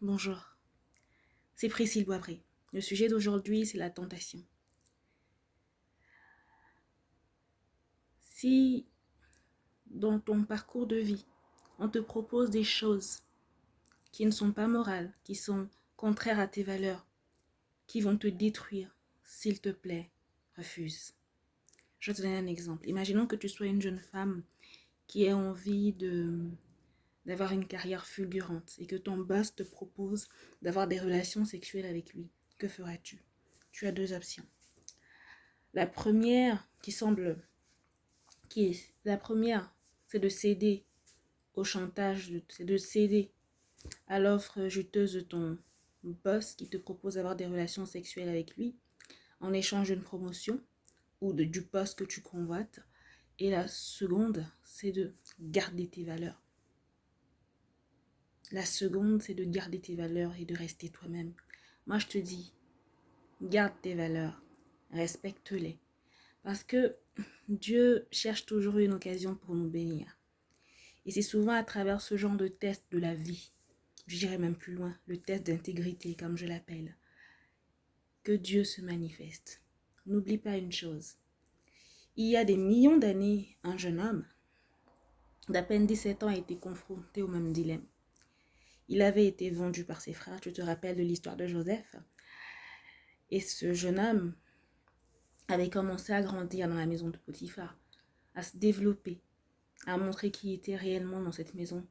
Bonjour, c'est Priscille Boisbré. Le sujet d'aujourd'hui, c'est la tentation. Si dans ton parcours de vie, on te propose des choses qui ne sont pas morales, qui sont contraires à tes valeurs, qui vont te détruire, s'il te plaît, refuse. Je vais te donner un exemple. Imaginons que tu sois une jeune femme qui a envie d'avoir une carrière fulgurante et que ton boss te propose d'avoir des relations sexuelles avec lui. Que feras-tu? Tu as deux options. La première c'est de céder au chantage, c'est de céder à l'offre juteuse de ton boss qui te propose d'avoir des relations sexuelles avec lui en échange d'une promotion ou du poste que tu convoites. Et la seconde, c'est de garder tes valeurs. La seconde, c'est de garder tes valeurs et de rester toi-même. Moi, je te dis, garde tes valeurs, respecte-les. Parce que Dieu cherche toujours une occasion pour nous bénir. Et c'est souvent à travers ce genre de test de la vie, je dirais même plus loin, le test d'intégrité comme je l'appelle, que Dieu se manifeste. N'oublie pas une chose. Il y a des millions d'années, un jeune homme d'à peine 17 ans a été confronté au même dilemme. Il avait été vendu par ses frères, tu te rappelles de l'histoire de Joseph. Et ce jeune homme avait commencé à grandir dans la maison de Potiphar, à se développer, à montrer qui était réellement dans cette maison.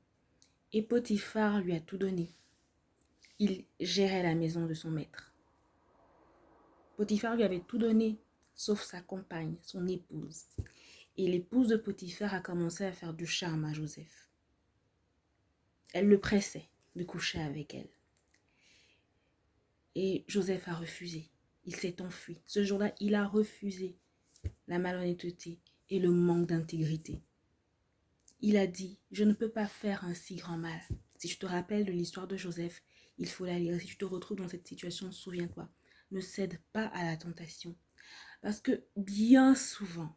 Et Potiphar lui a tout donné. Il gérait la maison de son maître. Potiphar lui avait tout donné, sauf sa compagne, son épouse. Et l'épouse de Potiphar a commencé à faire du charme à Joseph. Elle le pressait de coucher avec elle. Et Joseph a refusé. Il s'est enfui. Ce jour-là, il a refusé la malhonnêteté et le manque d'intégrité. Il a dit, je ne peux pas faire un si grand mal. Si tu te rappelles de l'histoire de Joseph, il faut la lire. Si tu te retrouves dans cette situation, souviens-toi, ne cède pas à la tentation. Parce que bien souvent,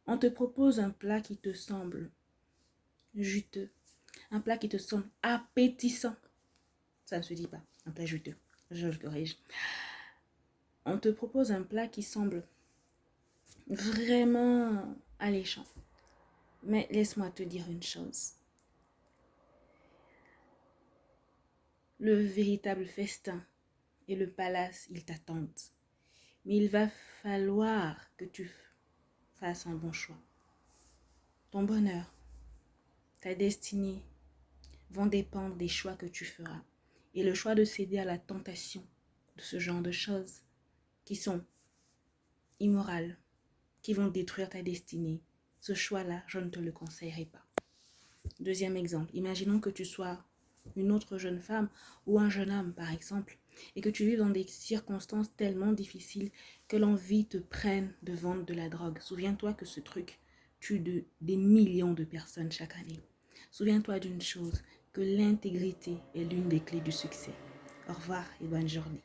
on te propose un plat qui te semble juteux, un plat qui te semble appétissant. Ça ne se dit pas, un plat juteux, je le corrige. On te propose un plat qui semble vraiment alléchant. Mais laisse-moi te dire une chose. Le véritable festin et le palace, ils t'attendent. Mais il va falloir que tu fasses un bon choix. Ton bonheur, ta destinée vont dépendre des choix que tu feras. Et le choix de céder à la tentation de ce genre de choses qui sont immorales, qui vont détruire ta destinée, ce choix-là, je ne te le conseillerais pas. Deuxième exemple, imaginons que tu sois une autre jeune femme ou un jeune homme, par exemple, et que tu vives dans des circonstances tellement difficiles que l'envie te prenne de vendre de la drogue. Souviens-toi que ce truc tue des millions de personnes chaque année. Souviens-toi d'une chose, que l'intégrité est l'une des clés du succès. Au revoir et bonne journée.